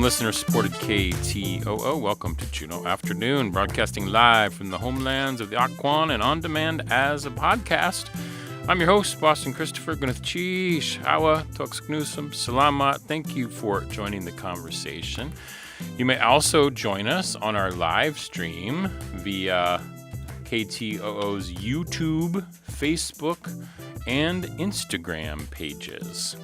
listener-supported KTOO. Welcome to Juneau Afternoon, broadcasting live from the homelands of the Occoquan and on demand as a podcast. I'm your host, Boston Christopher. Gwyneth Cheesh, Awa, Tox Gnusum, Salamat. Thank you for joining the conversation. You may also join us on our live stream via KTOO's YouTube, Facebook, and Instagram pages.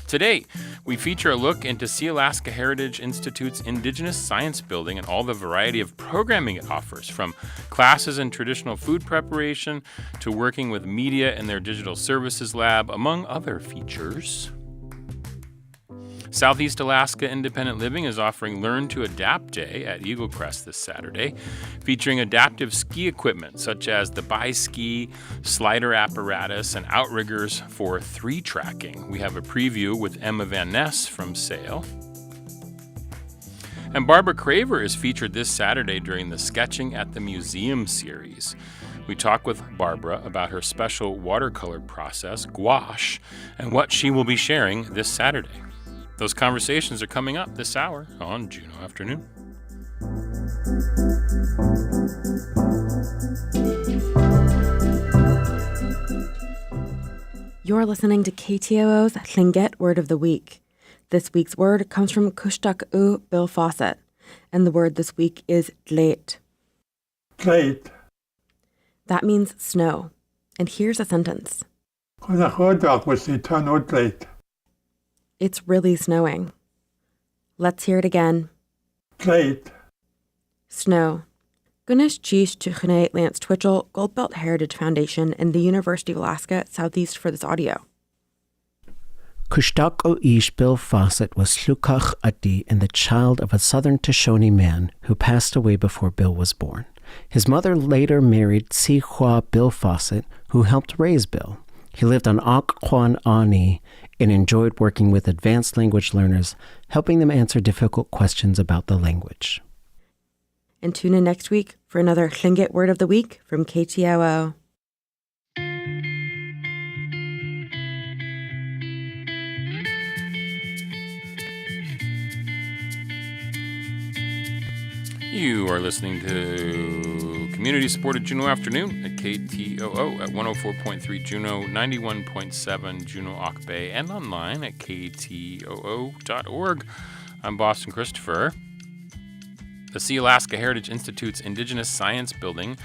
Today, we feature a look into Sealaska Heritage Institute's Indigenous Science Building and all the variety of programming it offers, from classes in traditional food preparation to working with media in their digital services lab, among other features. Southeast Alaska Independent Living is offering Learn to Adapt Day at Eaglecrest this Saturday, featuring adaptive ski equipment such as the bi-ski, slider apparatus, and outriggers for 3-tracking. We have a preview with Emma Van Ness from Sail. And Barbara Craver is featured this Saturday during the Sketching at the Museum series. We talk with Barbara about her special watercolor process, gouache, and what she will be sharing this Saturday. Those conversations are coming up this hour on Juneau Afternoon. You're listening to KTOO's Tlingit Word of the Week. This week's word comes from Kushtaq Bill Fawcett, and the word this week is dleit. Dleit. That means snow. And here's a sentence. It's really snowing. Let's hear it again. Dleit. Snow. Gunesh Cheesh to Juneau Lance Twitchell, Goldbelt Heritage Foundation, and the University of Alaska Southeast for this audio. Kushtaq Bill Fawcett was Slukach Ati and the child of a southern Shoshone man who passed away before Bill was born. His mother later married Sihua Bill Fawcett, who helped raise Bill. He lived on Occoquan Ani and enjoyed working with advanced language learners, helping them answer difficult questions about the language. And tune in next week for another Tlingit Word of the Week from KTOO. You are listening to community-supported Juneau Afternoon at KTOO at 104.3 Juneau, 91.7 Juneau Ock Bay, and online at ktoo.org. I'm Boston Christopher. The Sealaska Heritage Institute's Indigenous Science Building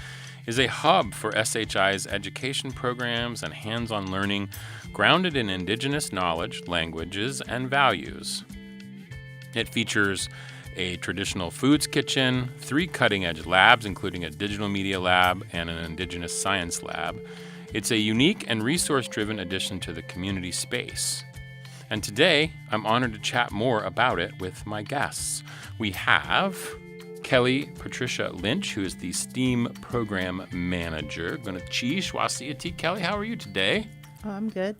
is a hub for SHI's education programs and hands-on learning grounded in Indigenous knowledge, languages, and values. It features a traditional foods kitchen, 3 cutting-edge labs, including a digital media lab and an Indigenous science lab. It's a unique and resource-driven addition to the community space. And today, I'm honored to chat more about it with my guests. We have Kelly Patricia Lynch, who is the STEAM Program Manager. Gonna cheesh wasiati. Kelly, how are you today? Oh, I'm good.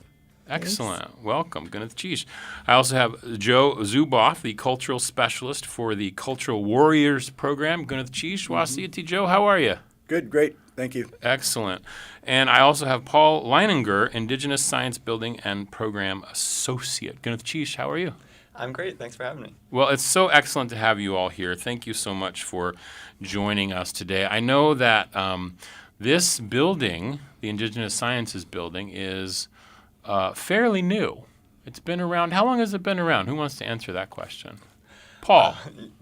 Excellent. Thanks. Welcome. Gwyneth Cheesh. I also have Joe Zuboff, the Cultural Specialist for the Cultural Warriors Program. Gwyneth Cheesh, wasiati. Joe, how are you? Good, great. Thank you. Excellent. And I also have Paul Leininger, Indigenous Science Building and Program Associate. Gwyneth Cheesh, how are you? I'm great. Thanks for having me. Well, it's so excellent to have you all here. Thank you so much for joining us today. I know that this building, the Indigenous Sciences Building, is fairly new. It's been around. How long has it been around? Who wants to answer that question? Paul.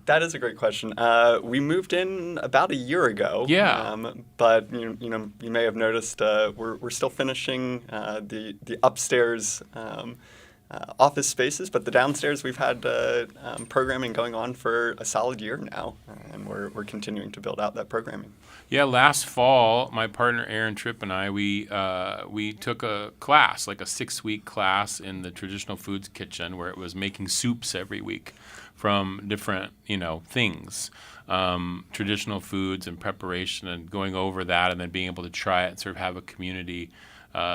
That is a great question. We moved in about a year ago. Yeah. But you may have noticed we're still finishing the upstairs office spaces, but the downstairs we've had programming going on for a solid year now, and we're continuing to build out that programming. Yeah, last fall, my partner Aaron Tripp and I, we took a class, like a 6-week class in the traditional foods kitchen, where it was making soups every week from different, things, traditional foods and preparation, and going over that, and then being able to try it and sort of have a community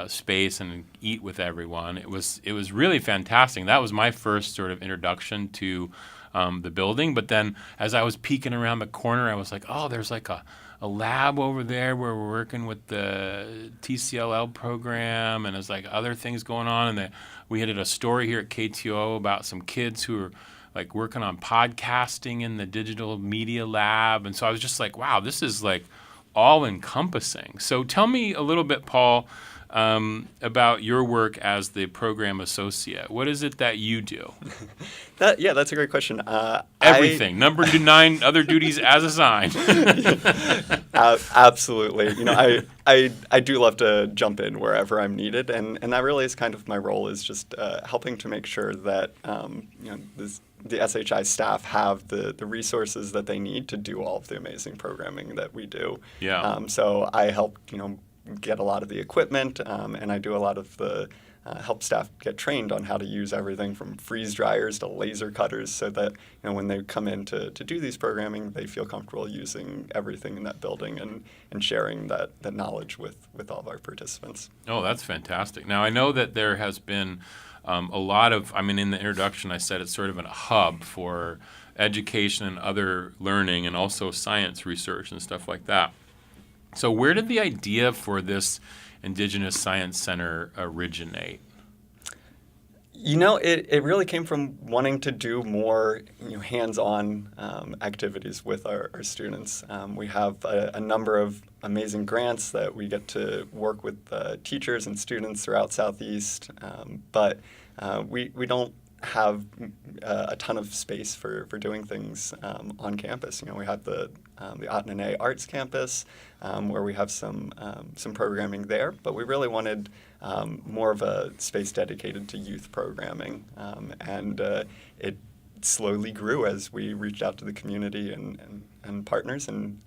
space and eat with everyone. It was really fantastic. That was my first sort of introduction to the building. But then as I was peeking around the corner, I was like, oh, there's like a lab over there where we're working with the TCLL program, and there's like other things going on. And we had a story here at KTO about some kids who like working on podcasting in the digital media lab. And so I was just like, wow, this is like all encompassing. So tell me a little bit, Paul, about your work as the program associate. What is it that you do? That's a great question. Everything. Number 9 other duties as assigned. Absolutely. I do love to jump in wherever I'm needed, and that really is kind of my role, is just helping to make sure that the SHI staff have the resources that they need to do all of the amazing programming that we do. Yeah. So I help get a lot of the equipment, and I do a lot of the help staff get trained on how to use everything from freeze dryers to laser cutters, so that when they come in to do these programming, they feel comfortable using everything in that building and sharing that knowledge with all of our participants. Oh, that's fantastic. Now, I know that there has been a lot of, in the introduction I said it's sort of a hub for education and other learning, and also science research and stuff like that. So where did the idea for this Indigenous Science Center originate? It really came from wanting to do more hands-on activities with our students. We have a number of amazing grants that we get to work with teachers and students throughout Southeast, but we don't have a ton of space for doing things on campus. We have the Otnene Arts Campus, where we have some programming there, but we really wanted more of a space dedicated to youth programming, and it slowly grew as we reached out to the community and partners and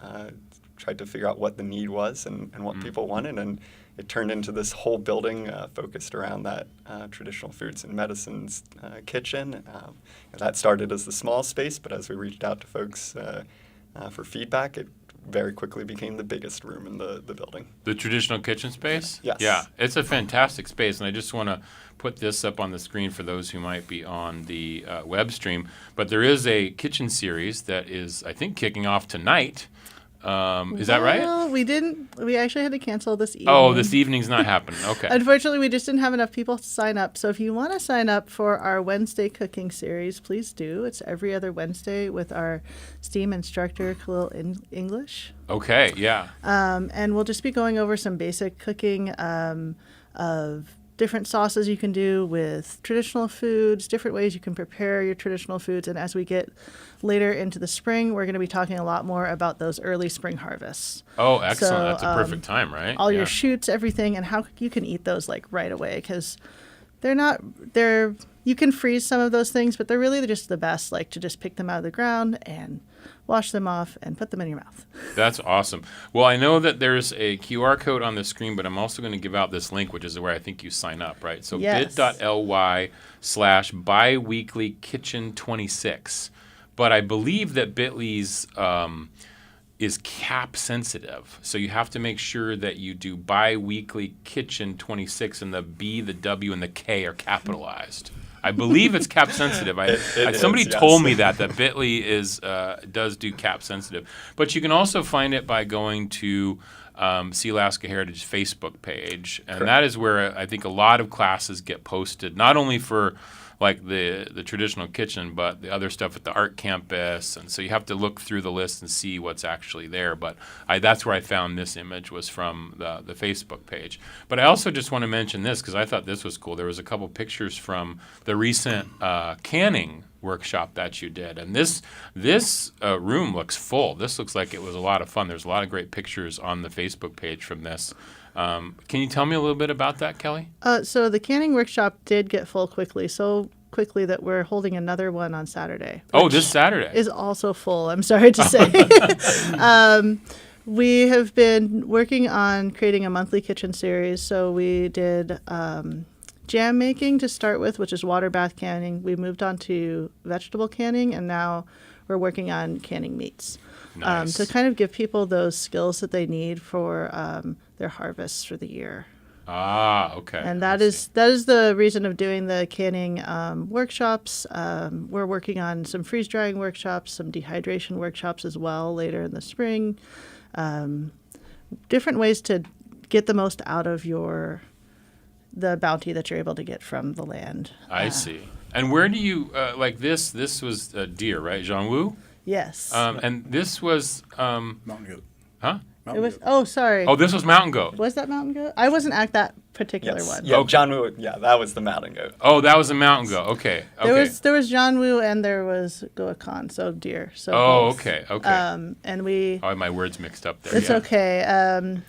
tried to figure out what the need was and what people wanted, and it turned into this whole building focused around that traditional foods and medicines kitchen. That started as the small space, but as we reached out to folks for feedback, it very quickly became the biggest room in the building. The traditional kitchen space? Yes. Yeah, it's a fantastic space, and I just want to put this up on the screen for those who might be on the web stream. But there is a kitchen series that is, I think, kicking off tonight. Is that right? Well, we didn't. We actually had to cancel this evening. Oh, this evening's not happening. Okay. Unfortunately, we just didn't have enough people to sign up. So if you want to sign up for our Wednesday cooking series, please do. It's every other Wednesday with our STEAM instructor, Khalil English. Okay, yeah. And we'll just be going over some basic cooking of different sauces you can do with traditional foods, different ways you can prepare your traditional foods. And as we get later into the spring, we're going to be talking a lot more about those early spring harvests. Oh, excellent. So, that's a perfect time, right? All your shoots, everything, and how you can eat those like right away, because you can freeze some of those things, but they're really just the best, like to just pick them out of the ground and wash them off and put them in your mouth. That's awesome. Well, I know that there's a QR code on the screen, but I'm also going to give out this link, which is where I think you sign up, right? So yes. bit.ly/biweeklykitchen26. But I believe that Bitly's is cap sensitive. So you have to make sure that you do biweekly kitchen 26 and the B, the W, and the K are capitalized. I believe it's cap sensitive. Somebody told me that Bitly does do cap sensitive. But you can also find it by going to Sealaska Heritage Facebook page. And Correct. That is where I think a lot of classes get posted, not only for like the traditional kitchen, but the other stuff at the art campus. And so you have to look through the list and see what's actually there. But that's where I found this image, was from the Facebook page. But I also just want to mention this because I thought this was cool. There was a couple pictures from the recent canning workshop that you did. And this room looks full. This looks like it was a lot of fun. There's a lot of great pictures on the Facebook page from this. Can you tell me a little bit about that, Kelly? So the canning workshop did get full quickly, so quickly that we're holding another one on Saturday. Oh, this Saturday. Is also full, I'm sorry to say. We have been working on creating a monthly kitchen series. So we did jam making to start with, which is water bath canning. We moved on to vegetable canning, and now we're working on canning meats. Nice. To kind of give people those skills that they need for their harvests for the year. Ah, okay. And that is the reason of doing the canning workshops. We're working on some freeze drying workshops, some dehydration workshops as well later in the spring. Different ways to get the most out of the bounty that you're able to get from the land. I see. And where do you like this? This was deer, right? Jean Wu. Yes. And this was Mountain goat. huh? It was. Oh, sorry. Oh, this was mountain goat. Was that mountain goat? I wasn't at that particular Yes. one. Yeah, Okay. John Woo, yeah, that was the mountain goat. Oh, that was a mountain goat. Okay. Okay. There was John Woo and there was Goakan, so deer. So Oh, both. okay. Okay. And we. Oh, I had my words mixed up there. It's yeah. okay.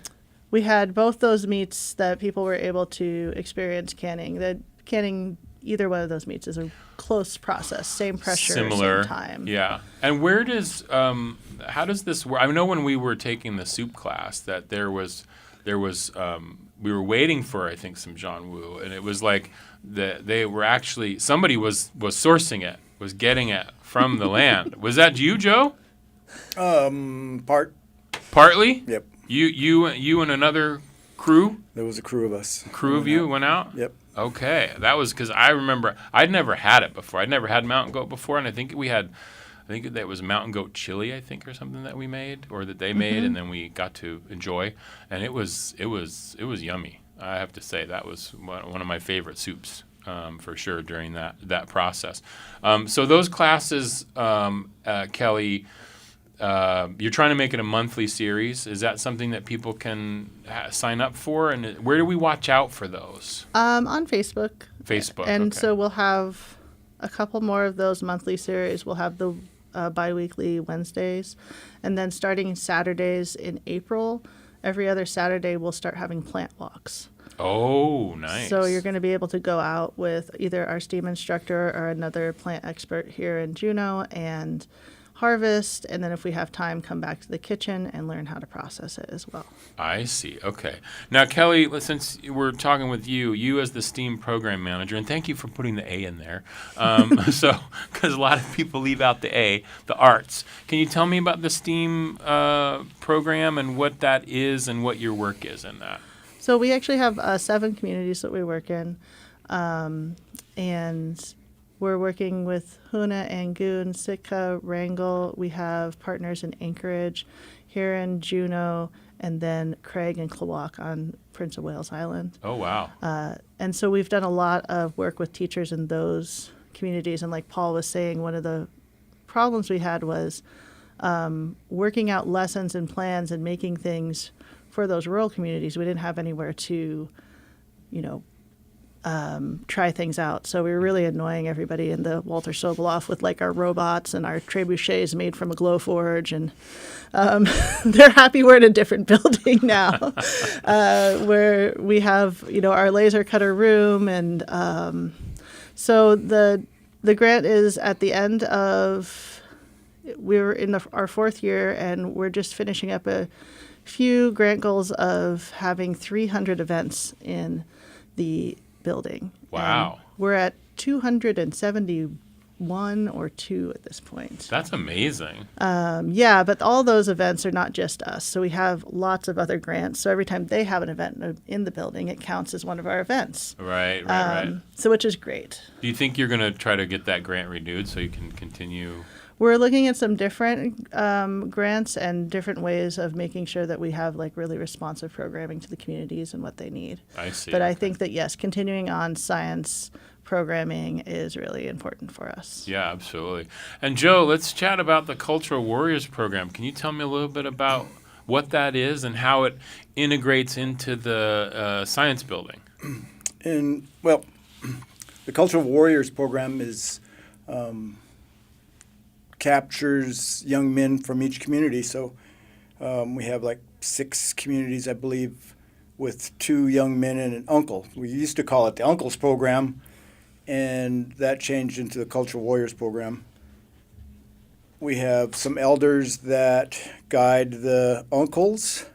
We had both those meats that people were able to experience canning. The canning either one of those meats is a close process, same pressure, Similar. same time. Yeah. And where does how does this work? I know when we were taking the soup class that there was we were waiting for I think some John Woo, and it was like they were actually somebody was sourcing it, was getting it from the land. Was that you, Joe? Partly? Yep. You and another crew There was a crew of us. of you went out? Yep. Okay. That was because I remember I'd never had it before. I'd never had mountain goat before, and I think that was mountain goat chili, I think, or something that we made or that they made, and then we got to enjoy, and it was yummy. I have to say that was one of my favorite soups for sure during that process. So those classes, Kelly. You're trying to make it a monthly series. Is that something that people can sign up for? And where do we watch out for those? On Facebook. Facebook. And okay. so we'll have a couple more of those monthly series. We'll have the bi-weekly Wednesdays. And then starting Saturdays in April, every other Saturday we'll start having plant walks. Oh, nice. So you're going to be able to go out with either our STEAM instructor or another plant expert here in Juneau and harvest, and then if we have time, come back to the kitchen and learn how to process it as well. I see. Okay. Now, Kelly, since we're talking with you as the STEAM program manager, and thank you for putting the A in there. So, because a lot of people leave out the A, the arts. Can you tell me about the STEAM program and what that is and what your work is in that? So we actually have 7 communities that we work in, and we're working with Hoona, Angoon, Sitka, Wrangell. We have partners in Anchorage, here in Juneau, and then Craig and Klawock on Prince of Wales Island. Oh, wow. And so we've done a lot of work with teachers in those communities. And like Paul was saying, one of the problems we had was working out lessons and plans and making things for those rural communities. We didn't have anywhere to, try things out. So we were really annoying everybody in the Walter Soboleff with like our robots and our trebuchets made from a glow forge. And they're happy we're in a different building now where we have, our laser cutter room. And so the grant is at the end of, we're in our 4th year and we're just finishing up a few grant goals of having 300 events in the building. Wow. And we're at 271 or 2 at this point. That's amazing. Yeah, but all those events are not just us. So we have lots of other grants. So every time they have an event in the building, it counts as one of our events. Right. So which is great. Do you think you're going to try to get that grant renewed so you can continue? We're looking at some different grants and different ways of making sure that we have like really responsive programming to the communities and what they need. I see. But I think that, yes, continuing on science programming is really important for us. Yeah, absolutely. And Joe, let's chat about the Cultural Warriors program. Can you tell me a little bit about what that is and how it integrates into the science building? And, well, the Cultural Warriors program is captures young men from each community. So we have like 6 communities, I believe, with 2 young men and an uncle. We used to call it the Uncles Program, and that changed into the Cultural Warriors Program. We have some elders that guide the uncles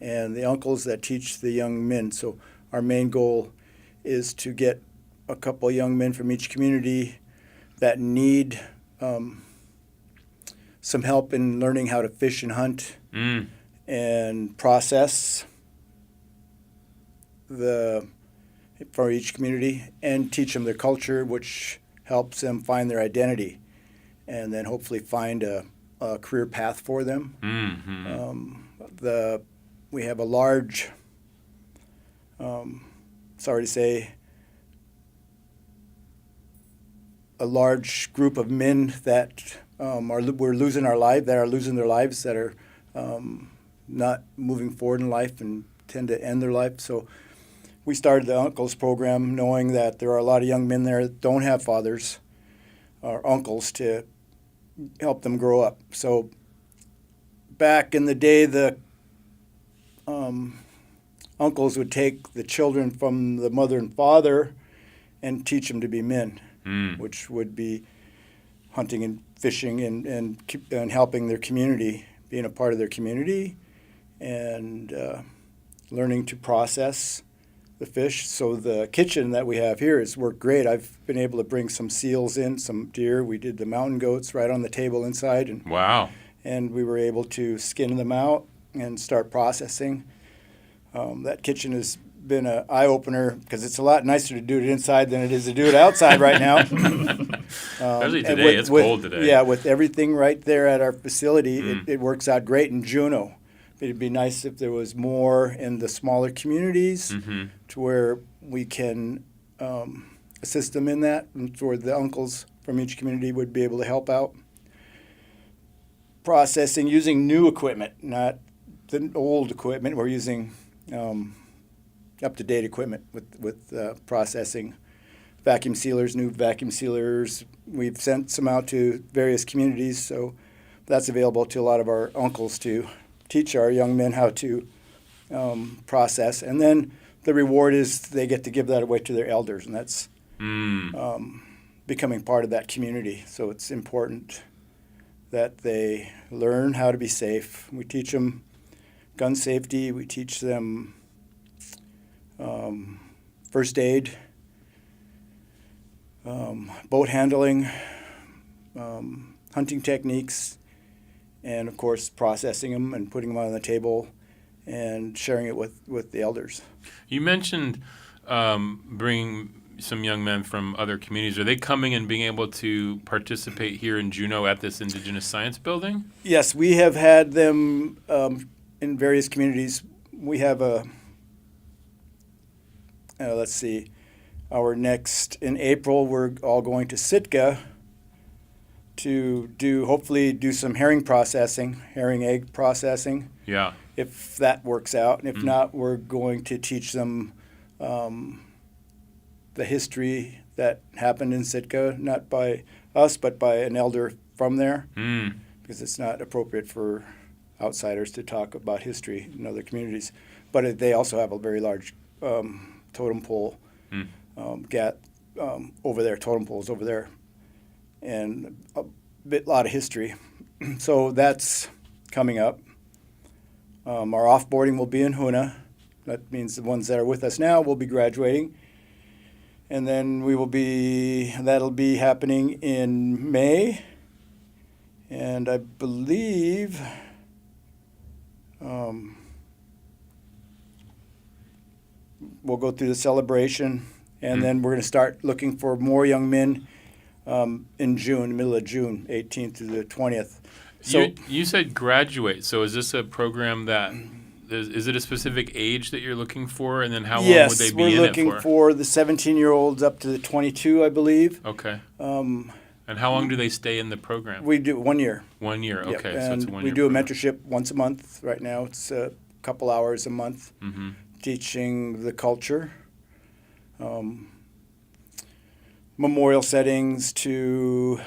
and the uncles that teach the young men. So our main goal is to get a couple young men from each community that need some help in learning how to fish and hunt and process for each community, and teach them their culture, which helps them find their identity and then hopefully find a career path for them. Mm-hmm. We have a large, sorry to say, a large group of men that we're losing our life, that are losing their lives, that are not moving forward in life and tend to end their life. So we started the Uncles program knowing that there are a lot of young men there that don't have fathers or uncles to help them grow up. So back in the day, the uncles would take the children from the mother and father and teach them to be men, which would be hunting and fishing and helping their community, being a part of their community, and learning to process the fish. So the kitchen that we have here has worked great. I've been able to bring some seals in, some deer. We did the mountain goats right on the table inside. And, wow. And we were able to skin them out and start processing. That kitchen has been an eye-opener because it's a lot nicer to do it inside than it is to do it outside right now. Especially today. It's cold today. Yeah, with everything right there at our facility, it works out great in Juneau. It'd be nice if there was more in the smaller communities to where we can assist them in that, and where the uncles from each community would be able to help out. Processing using new equipment, not the old equipment. We're using up-to-date equipment with processing. Vacuum sealers, new vacuum sealers. We've sent some out to various communities, so that's available to a lot of our uncles to teach our young men how to process. And then the reward is they get to give that away to their elders, and that's becoming part of that community. So it's important that they learn how to be safe. We teach them gun safety. We teach them first aid, boat handling, hunting techniques, and, of course, processing them and putting them on the table and sharing it with the elders. You mentioned bringing some young men from other communities. Are they coming and being able to participate here in Juneau at this Indigenous Science Building? Yes, we have had them in various communities. We have let's see, in April, we're all going to Sitka to hopefully do some herring egg processing. Yeah. If that works out. And if not, we're going to teach them the history that happened in Sitka, not by us, but by an elder from there, because it's not appropriate for outsiders to talk about history in other communities. But they also have a very large totem pole over there, totem poles over there, and a lot of history. So that's coming up. Our offboarding will be in Huna. That means the ones that are with us now will be graduating. And then that'll be happening in May. And I believe we'll go through the celebration, and then we're going to start looking for more young men in June, middle of June, 18th to the 20th. So you said graduate. So is this a program that is it a specific age that you're looking for, and then how long would they be in it for? Yes, we're looking for the 17-year-olds up to the 22, I believe. Okay. And how long do they stay in the program? We do 1 year. 1 year. Yep. Okay, And so it's a 1 year. we do a program. mentorship once a month right now. It's a couple hours a month, teaching the culture, memorial settings to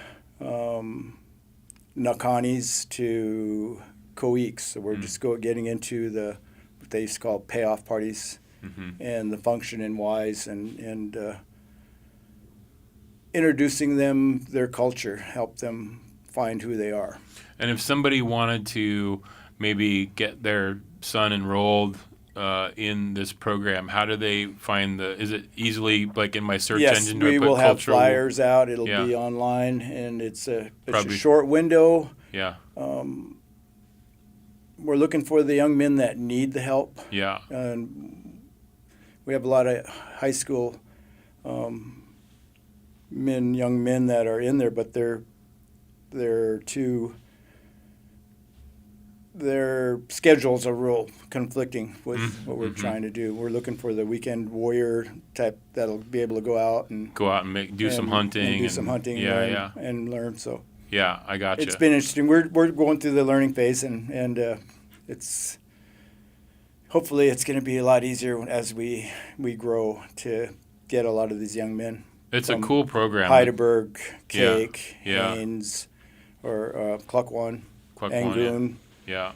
Nakanis to Koiks. So we're just getting into what they used to call payoff parties and the function and whys and introducing them their culture, help them find who they are. And if somebody wanted to maybe get their son enrolled in this program, how do they find is it easily like in my search engine? Yes, we will have cultural flyers out. It'll be online, and it's a Probably. short window. Yeah. We're looking for the young men that need the help. Yeah. And we have a lot of high school young men that are in there, but they're too their schedules are real conflicting with what we're trying to do. We're looking for the weekend warrior type that'll be able to go out and do some hunting. And do some hunting Yeah. and learn. So yeah, I got you. It's been interesting. We're going through the learning phase, and it's hopefully it's going to be a lot easier as we grow to get a lot of these young men. It's a cool program. Heidelberg, Cake, Yeah. Haynes, or Klukwan, Klukwan, Angoon, Yeah.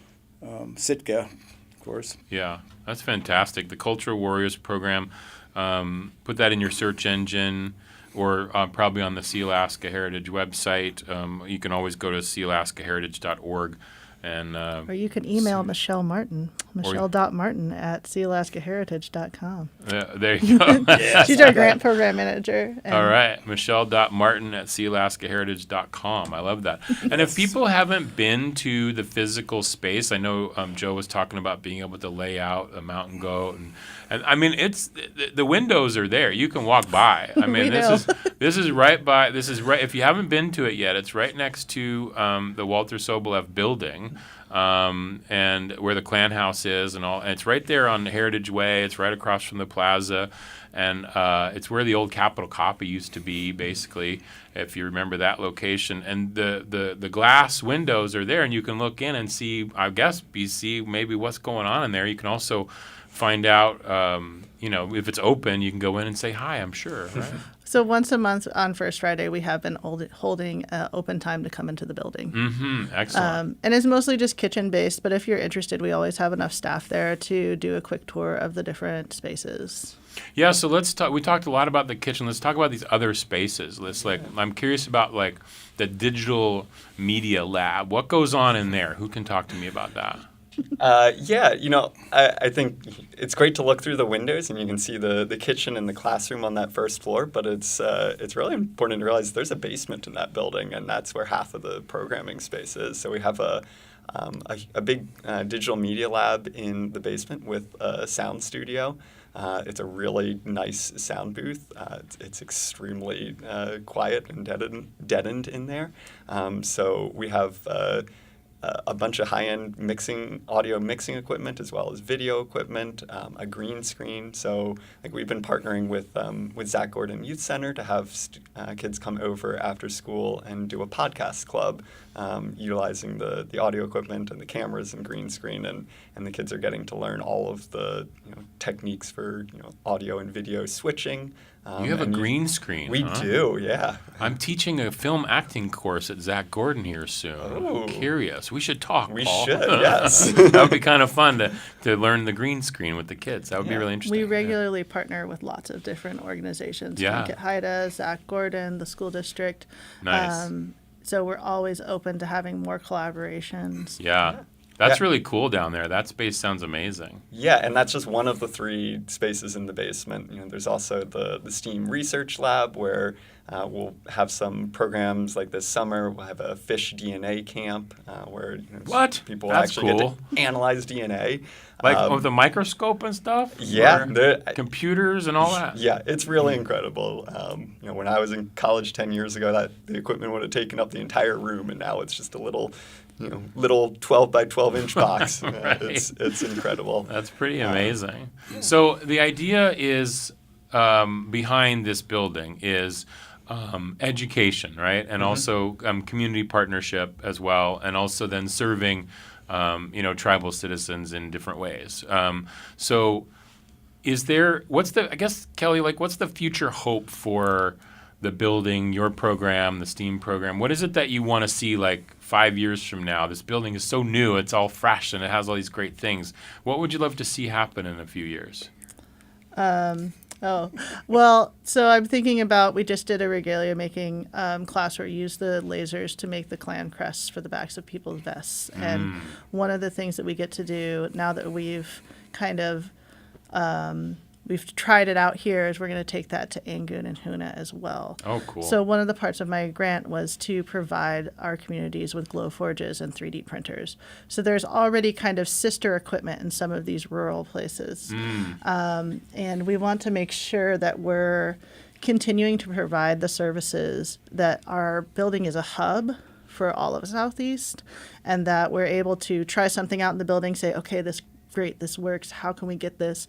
Sitka, of course. Yeah, that's fantastic. The Cultural Warriors program, put that in your search engine or probably on the Sealaska Heritage website. You can always go to sealaskaheritage.org. And, or you can email Michelle Martin, michelle.martin@sealaskaheritage.com. There you go. She's our grant program manager. All right, michelle.martin@sealaskaheritage.com. I love that. And if people haven't been to the physical space, I know Joe was talking about being able to lay out a mountain goat, and I mean it's the windows are there. You can walk by. I mean this is right. If you haven't been to it yet, it's right next to the Walter Sobolev building. And where the Clan House is and all. And it's right there on Heritage Way. It's right across from the plaza. And it's where the old Capitol Copy used to be, basically, if you remember that location. And the glass windows are there, and you can look in and see, I guess, BC, maybe what's going on in there. You can also find out, if it's open, you can go in and say hi, I'm sure, right? So once a month on First Friday, we have been holding open time to come into the building. Mm-hmm. Excellent. And it's mostly just kitchen-based, but if you're interested, we always have enough staff there to do a quick tour of the different spaces. Yeah, so let's talk. We talked a lot about the kitchen. Let's talk about these other spaces. I'm curious about the digital media lab. What goes on in there? Who can talk to me about that? I think it's great to look through the windows and you can see the kitchen and the classroom on that first floor, but it's really important to realize there's a basement in that building, and that's where half of the programming space is. So we have a big digital media lab in the basement with a sound studio. It's a really nice sound booth. It's extremely quiet and deadened in there. So we have a bunch of high-end audio mixing equipment, as well as video equipment, a green screen. So we've been partnering with Zach Gordon Youth Center to have kids come over after school and do a podcast club, utilizing the audio equipment and the cameras and green screen, and the kids are getting to learn all of the techniques for audio and video switching. You have a green screen. We do, yeah. I'm teaching a film acting course at Zach Gordon here soon. Oh. I'm curious. We should talk, We Paul. should, yes. That would be kind of fun to learn the green screen with the kids. That would be really interesting. We regularly partner with lots of different organizations. Yeah. Get Haida, Zach Gordon, the school district. Nice. So we're always open to having more collaborations. Yeah. That's really cool down there. That space sounds amazing. Yeah, and that's just one of the 3 spaces in the basement. There's also the STEAM Research Lab, where we'll have some programs like this summer. We'll have a fish DNA camp where people actually get to analyze DNA. With a microscope and stuff? Yeah. Computers and all that? Yeah, it's really incredible. When I was in college 10 years ago, the equipment would have taken up the entire room, and now it's just a little 12 by 12 inch box. Right. It's incredible. That's pretty amazing. So the idea is behind this building is education, right? And also community partnership as well, and also then serving tribal citizens in different ways. So is there Kelly, what's the future hope for the building, your program, the STEAM program? What is it that you want to see 5 years from now? This building is so new, it's all fresh, and it has all these great things. What would you love to see happen in a few years? So I'm thinking about, we just did a regalia making class where we used the lasers to make the clan crests for the backs of people's vests. And one of the things that we get to do now that we've kind of we've tried it out here is we're going to take that to Angoon and Juneau as well. Oh, cool. So one of the parts of my grant was to provide our communities with glow forges and 3D printers. So there's already kind of sister equipment in some of these rural places. And we want to make sure that we're continuing to provide the services, that our building is a hub for all of Southeast, and that we're able to try something out in the building, say, okay, this great, this works. How can we get this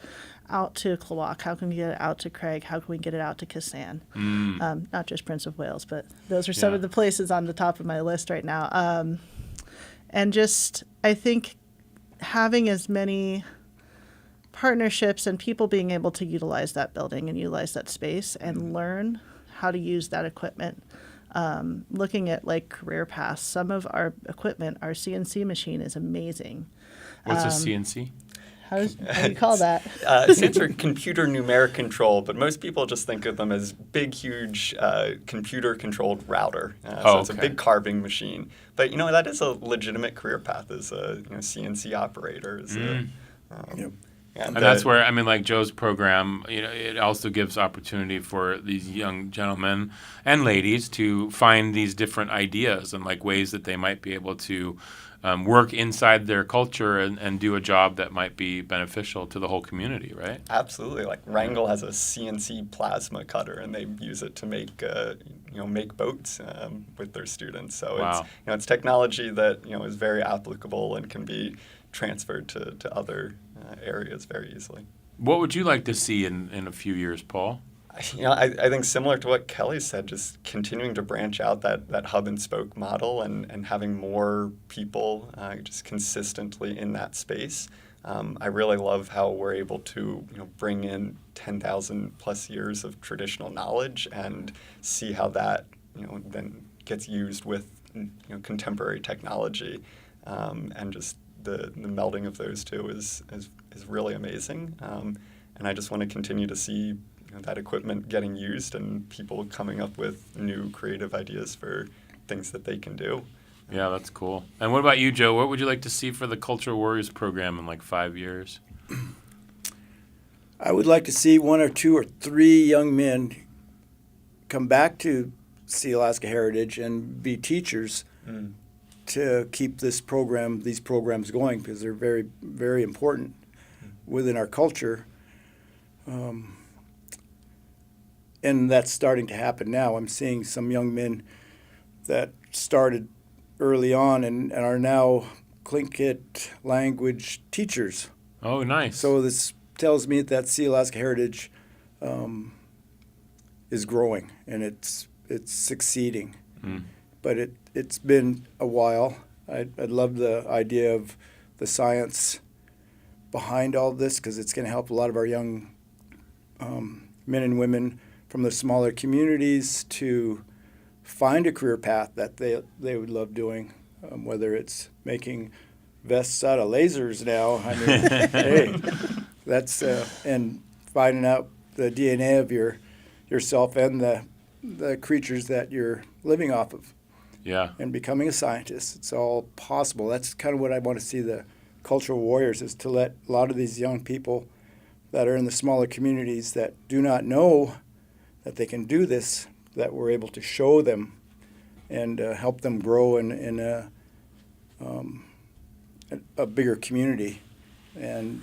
out to Klawock? How can we get it out to Craig? How can we get it out to Kisan? Not just Prince of Wales, but those are some of the places on the top of my list right now. And just, I think having as many partnerships and people being able to utilize that building and utilize that space and learn how to use that equipment. Looking at like career paths, some of our equipment, our CNC machine is amazing. What's a CNC? How do you call that? It stands for computer numeric control, but most people just think of them as big, huge computer-controlled router. So it's a big carving machine. But that is a legitimate career path as a CNC operator. And that's where, like Joe's program, it also gives opportunity for these young gentlemen and ladies to find these different ideas and like ways that they might be able to work inside their culture and do a job that might be beneficial to the whole community, right? Absolutely. Like Wrangell has a CNC plasma cutter, and they use it to make make boats with their students. So it's technology that is very applicable and can be transferred to other areas very easily. What would you like to see in a few years, Paul? I think similar to what Kelly said, just continuing to branch out that hub and spoke model and having more people just consistently in that space. I really love how we're able to bring in 10,000 plus years of traditional knowledge and see how that then gets used with contemporary technology, and just the melding of those two is really amazing. And I just want to continue to see that equipment getting used and people coming up with new creative ideas for things that they can do. Yeah, that's cool. And what about you, Joe? What would you like to see for the Cultural Warriors program in like 5 years? I would like to see 1 or 2 or 3 young men come back to Sealaska Heritage and be teachers to keep these programs going, because they're very, very important within our culture. And that's starting to happen now. I'm seeing some young men that started early on and are now Tlingit language teachers. Oh, nice. So this tells me that Sealaska Heritage is growing and it's succeeding. But it's been a while. I love the idea of the science behind all this, because it's going to help a lot of our young men and women from the smaller communities to find a career path that they would love doing, whether it's making vests out of lasers now. I mean, hey, that's and finding out the DNA of yourself and the creatures that you're living off of. Yeah. And becoming a scientist. It's all possible. That's kind of what I want to see the Cultural Warriors, is to let a lot of these young people that are in the smaller communities that do not know that they can do this, that we're able to show them and help them grow in a bigger community, and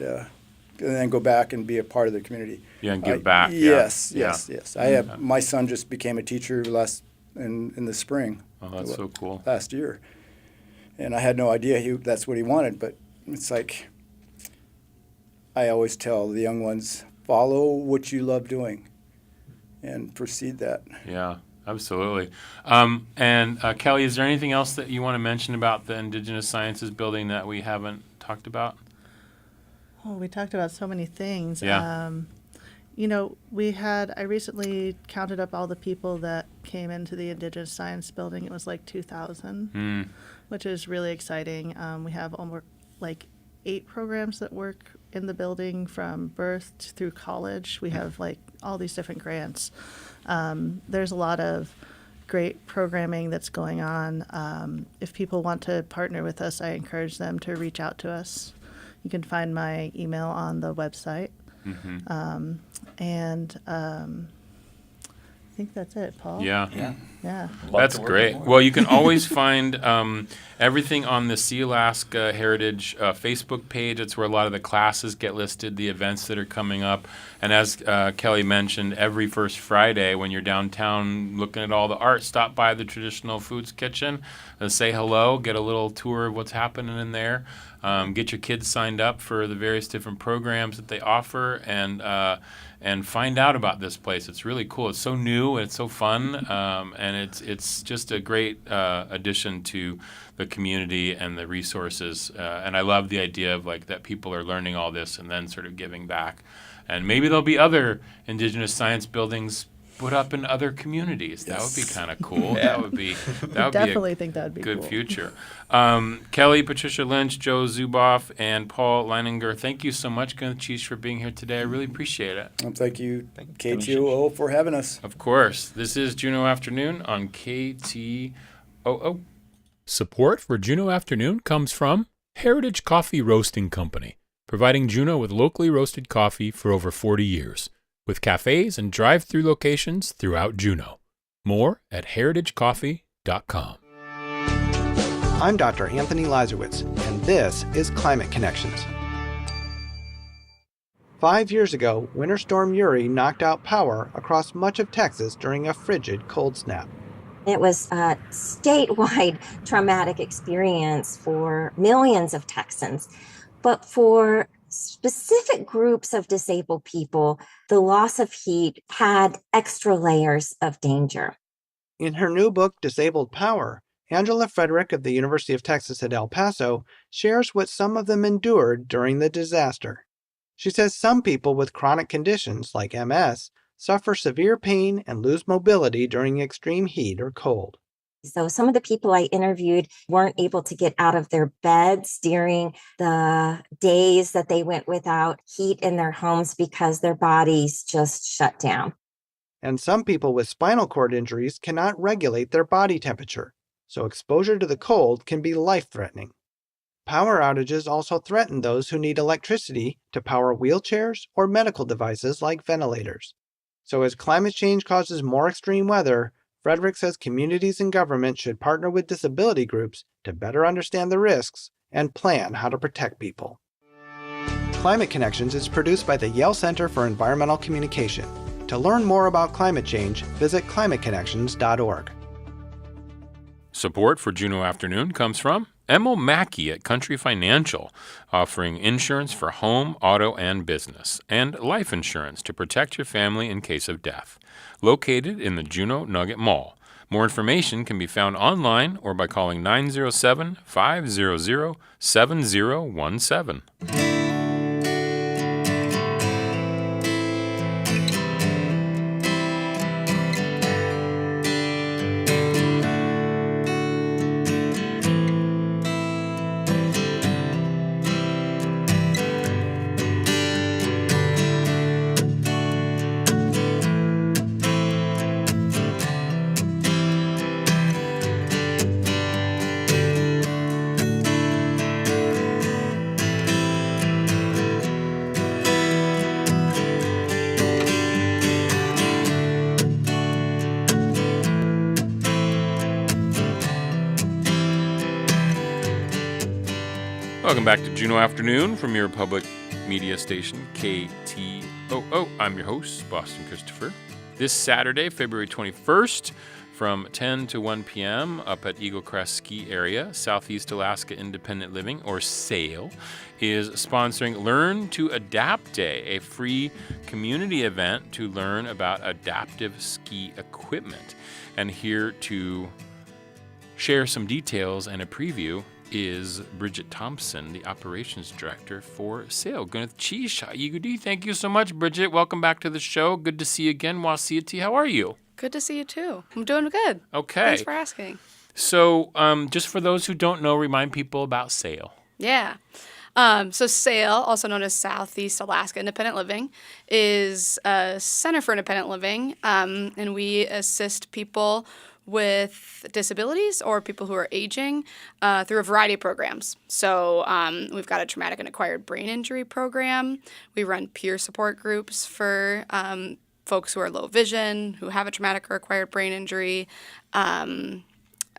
then go back and be a part of the community. Yeah, and give back. Yes. I have my son just became a teacher in the spring. Oh, that's so cool. Last year, and I had no idea that's what he wanted. But it's like I always tell the young ones, follow what you love doing, and proceed that. Yeah. Absolutely. And Kelly, is there anything else that you want to mention about the Indigenous Sciences building that we haven't talked about? Oh, we talked about so many things. Yeah. I recently counted up all the people that came into the Indigenous Science building. It was like 2,000, which is really exciting. We have almost like 8 programs that work in the building from birth through college. We have like all these different grants. There's a lot of great programming that's going on. If people want to partner with us, I encourage them to reach out to us. You can find my email on the website. I think that's it, Paul. Yeah. Yeah. That's great. Well, you can always find everything on the Sealaska Heritage Facebook page. It's where a lot of the classes get listed, the events that are coming up. And as Kelly mentioned, every first Friday when you're downtown looking at all the art, stop by the Traditional Foods Kitchen and say hello, get a little tour of what's happening in there. Get your kids signed up for the various different programs that they offer, and find out about this place. It's really cool. It's so new and it's so fun, and it's just a great addition to the community and the resources. And I love the idea of like that people are learning all this and then sort of giving back. And maybe there'll be other Indigenous science buildings put up in other communities. That would be kind of cool. That would be Definitely think that would be good cool. future. Kelly, Patricia Lynch, Joe Zuboff, and Paul Leininger, thank you so much, Gunchish, for being here today. I really appreciate it. Well, thank you, KTOO, for having us. Of course. This is Juneau Afternoon on KTOO. Support for Juneau Afternoon comes from Heritage Coffee Roasting Company, providing Juneau with locally roasted coffee for over 40 years, with cafes and drive-through locations throughout Juneau. More at heritagecoffee.com. I'm Dr. Anthony Lazarowitz, and this is Climate Connections. 5 years ago, Winter Storm Uri knocked out power across much of Texas during a frigid cold snap. It was a statewide traumatic experience for millions of Texans. But for specific groups of disabled people, the loss of heat had extra layers of danger. In her new book, Disabled Power, Angela Frederick of the University of Texas at El Paso shares what some of them endured during the disaster. She says some people with chronic conditions like MS suffer severe pain and lose mobility during extreme heat or cold. So some of the people I interviewed weren't able to get out of their beds during the days that they went without heat in their homes because their bodies just shut down. And some people with spinal cord injuries cannot regulate their body temperature, so exposure to the cold can be life-threatening. Power outages also threaten those who need electricity to power wheelchairs or medical devices like ventilators. So as climate change causes more extreme weather, Frederick says communities and government should partner with disability groups to better understand the risks and plan how to protect people. Climate Connections is produced by the Yale Center for Environmental Communication. To learn more about climate change, visit climateconnections.org. Support for Juneau Afternoon comes from Emil Mackey at Country Financial, offering insurance for home, auto, and business, and life insurance to protect your family in case of death. Located in the Juneau Nugget Mall. More information can be found online or by calling 907-500-7017. Welcome back to Juneau Afternoon from your public media station, KTOO. I'm your host, Boston Christopher. This Saturday, February 21st, from 10 to 1 p.m. up at Eaglecrest Ski Area, Southeast Alaska Independent Living, or SAIL, is sponsoring Learn to Adapt Day, a free community event to learn about adaptive ski equipment. And here to share some details and a preview is Bridget Thompson, the operations director for SAIL. Thank you so much, Bridget. Welcome back to the show. Good to see you again. Wasiati, how are you? Good to see you too. I'm doing good. Okay. Thanks for asking. So, just for those who don't know, remind people about SAIL. Yeah. So SAIL, also known as Southeast Alaska Independent Living, is a center for independent living, and we assist people with disabilities or people who are aging through a variety of programs. So we've got a traumatic and acquired brain injury program. We run peer support groups for folks who are low vision, who have a traumatic or acquired brain injury. And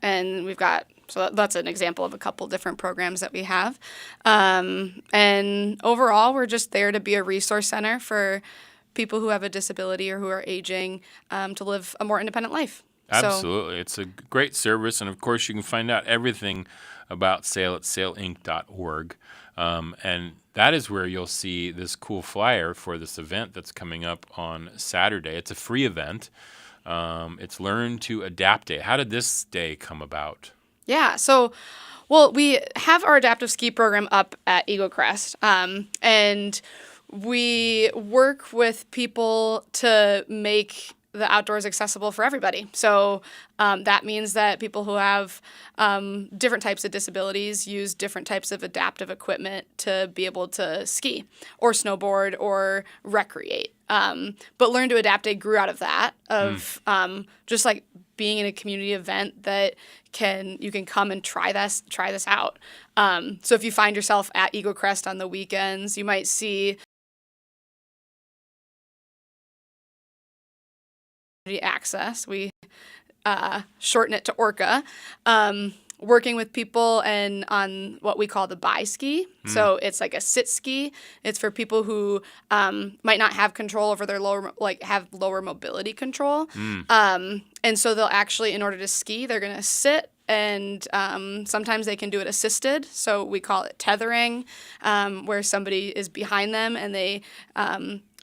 we've got So that's an example of a couple different programs that we have. And overall, we're just there to be a resource center for people who have a disability or who are aging to live a more independent life. Absolutely. It's a great service. And, of course, you can find out everything about Sail at sailinc.org. And that is where you'll see this cool flyer for this event that's coming up on Saturday. It's a free event. It's Learn to Adapt Day. How did this day come about? Yeah, so, well, we have our adaptive ski program up at Eaglecrest, and we work with people to make the outdoors accessible for everybody. So that means that people who have different types of disabilities use different types of adaptive equipment to be able to ski or snowboard or recreate. But Learn to Adapt Day grew out of that, of just like being in a community event that you can come and try this out. So if you find yourself at Eaglecrest on the weekends, you might see access. We shorten it to ORCA. Working with people and on what we call the bi-ski. So it's like a sit ski. It's for people who might not have control over their have lower mobility control. And so they'll actually, in order to ski, they're going to sit, and sometimes they can do it assisted. So we call it tethering, where somebody is behind them and they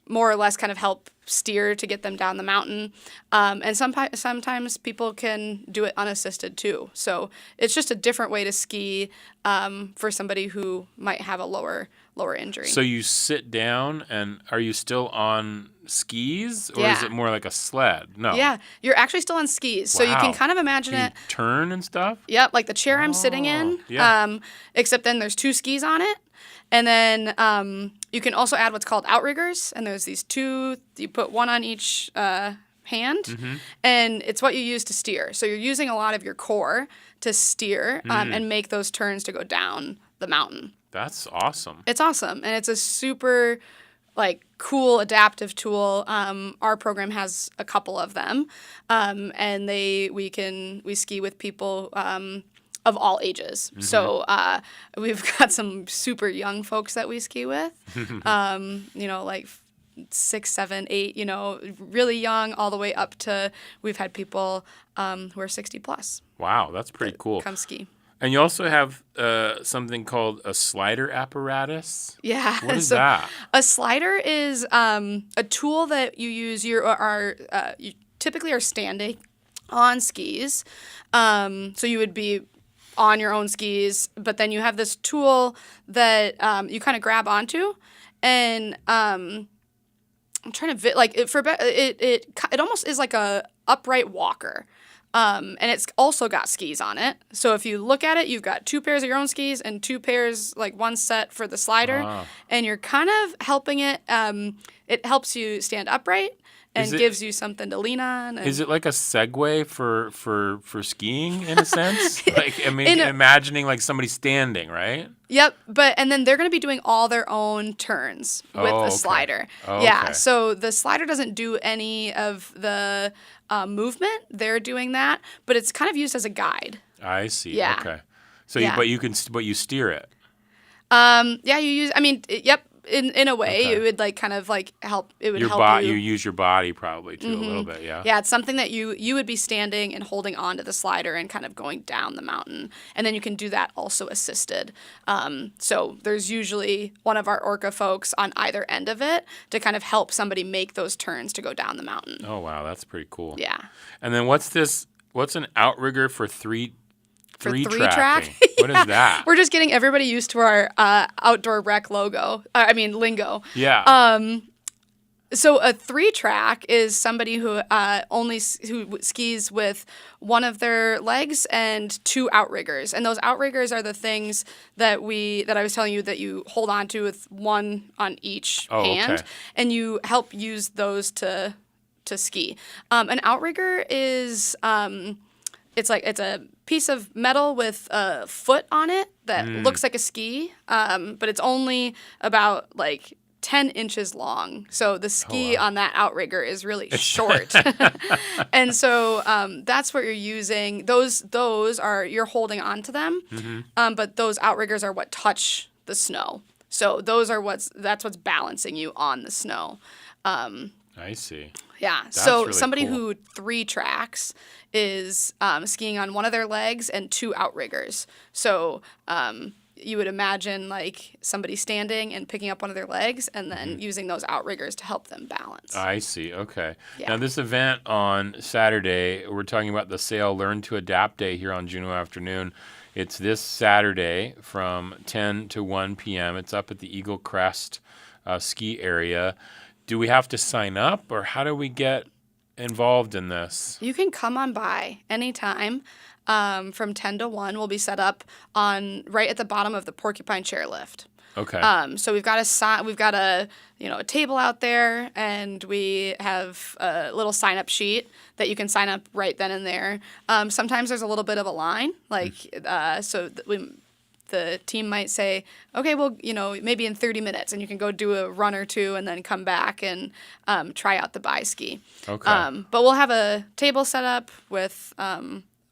more or less kind of help steer to get them down the mountain. And sometimes people can do it unassisted too. So it's just a different way to ski for somebody who might have a lower injury. So you sit down, and are you still on skis, or is it more like a sled? No. Yeah, you're actually still on skis. So you can kind of imagine it. Turn and stuff? Yep, like the chair I'm sitting in, except then there's 2 skis on it. And then you can also add what's called outriggers, and there's these 2, you put one on each hand, and it's what you use to steer. So you're using a lot of your core to steer and make those turns to go down the mountain. That's awesome. It's awesome, and it's a super cool adaptive tool. Our program has a couple of them, and we ski with people of all ages. So we've got some super young folks that we ski with, like 6, 7, 8, really young, all the way up to we've had people who are 60 plus. Wow, that's pretty cool. Come ski. And you also have something called a slider apparatus. Yeah. What is that? A slider is a tool that you use. You typically are standing on skis. So you would be on your own skis, but then you have this tool that you kind of grab onto, and I'm trying to it almost is like a upright walker. And it's also got skis on it. So if you look at it, you've got 2 pairs of your own skis and 2 pairs, like one set for the slider. And you're kind of helping it. It helps you stand upright and gives you something to lean on. Is it like a Segway for skiing in a sense? Imagining like somebody standing, right? Yep, and then they're going to be doing all their own turns with the slider. Yeah, so the slider doesn't do any of the movement. They're doing that, but it's kind of used as a guide. I see. Yeah. Okay. So you steer it. Yeah, you use. Yep. In a way, it would help. It would help you. You use your body probably too a little bit, yeah. Yeah, it's something that you would be standing and holding onto the slider and kind of going down the mountain, and then you can do that also assisted. So there's usually one of our Orca folks on either end of it to kind of help somebody make those turns to go down the mountain. Oh wow, that's pretty cool. Yeah. And then what's an outrigger for three track? What is that? We're just getting everybody used to our outdoor rec lingo. Yeah. So a 3-track is somebody who who skis with one of their legs and 2 outriggers, and those outriggers are the things that I was telling you that you hold on to with one on each hand, and you help use those to ski. An outrigger is it's a piece of metal with a foot on it that looks like a ski, but it's only about 10 inches long. So the ski on that outrigger is really short. And so that's what you're using. Those are, you're holding on to them, but those outriggers are what touch the snow. So those are that's what's balancing you on the snow. I see. Yeah. That's so really somebody cool. who 3 tracks is skiing on one of their legs and 2 outriggers. So you would imagine like somebody standing and picking up one of their legs and then using those outriggers to help them balance. I see. Okay. Yeah. Now, this event on Saturday, we're talking about the Sail Learn to Adapt Day here on Juneau Afternoon. It's this Saturday from 10 to 1 p.m. It's up at the Eaglecrest ski area. Do we have to sign up, or how do we get involved in this? You can come on by anytime. From 10 to 1, we'll be set up on right at the bottom of the porcupine chairlift. Okay. So we've got a table out there, and we have a little sign up sheet that you can sign up right then and there. Sometimes there's a little bit of a line, the team might say, okay, well, maybe in 30 minutes, and you can go do a run or two and then come back and try out the bi-ski. Okay. But we'll have a table set up with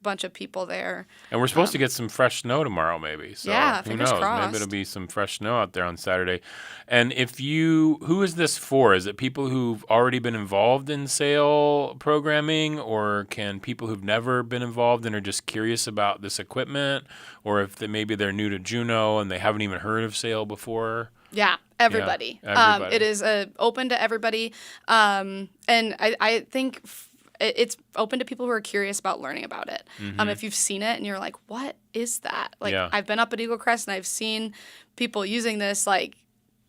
bunch of people there. And we're supposed to get some fresh snow tomorrow, maybe. So yeah, who fingers knows? crossed. Maybe it'll be some fresh snow out there on Saturday. And who is this for? Is it people who've already been involved in sail programming, or can people who've never been involved and are just curious about this equipment, or if maybe they're new to Juneau and they haven't even heard of sail before? Yeah, everybody. Yeah, everybody. It is open to everybody, and I think it's open to people who are curious about learning about it. If you've seen it and you're like, what is that? Like, I've been up at Eaglecrest and I've seen people using this like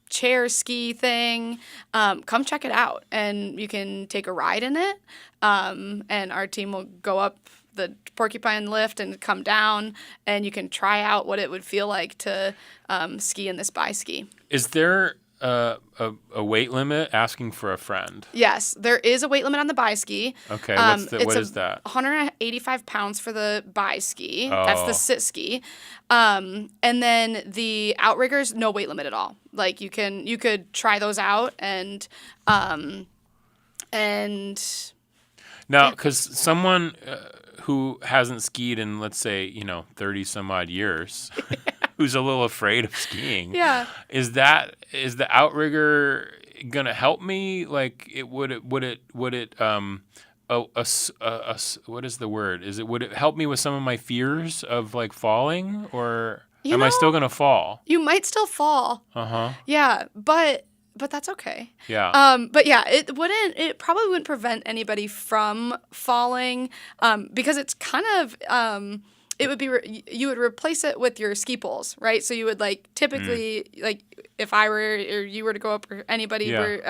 chair ski thing. Come check it out, and you can take a ride in it. And our team will go up the porcupine lift and come down, and you can try out what it would feel like to ski in this bi-ski. Is there a weight limit asking for a friend? Yes, there is a weight limit on the bi-ski. Okay, what is that? 185 pounds for the bi-ski. Oh. That's the sit ski. And then the outriggers, no weight limit at all. Like you could try those out and now, because someone who hasn't skied in, let's say, 30 some odd years, who's a little afraid of skiing. Yeah. Is the outrigger gonna help me? Like, would it what is the word? Would it help me with some of my fears of like falling, or am I still gonna fall? You might still fall. Yeah, but that's okay. Yeah. But yeah, it probably wouldn't prevent anybody from falling, because it's kind of, it would be, you would replace it with your ski poles, right? So you would like typically, like if I were, or you were to go up, or anybody were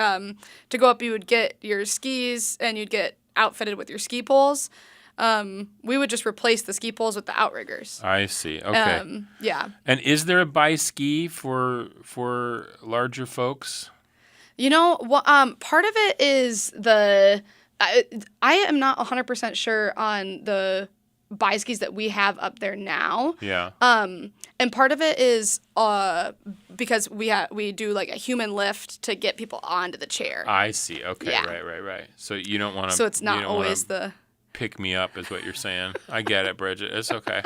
to go up, you would get your skis and you'd get outfitted with your ski poles. We would just replace the ski poles with the outriggers. I see. Okay. Yeah. And is there a bi-ski for larger folks? Part of it is I am not 100% sure on the bi-skis that we have up there now. Yeah. And part of it is because we do like a human lift to get people onto the chair. I see. Okay. Yeah. Right. So you don't want to. So it's not always the pick me up, is what you're saying. I get it, Bridget. It's okay.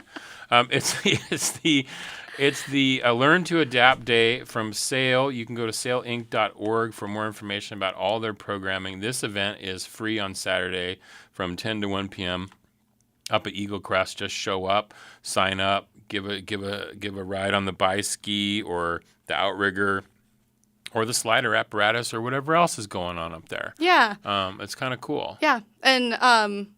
It's the Learn to Adapt Day from Sail. You can go to sailinc.org for more information about all their programming. This event is free on Saturday from 10 to 1 p.m. up at Eaglecrest. Just show up, sign up, give a ride on the bi-ski or the outrigger or the slider apparatus or whatever else is going on up there. Yeah. It's kind of cool. Yeah. And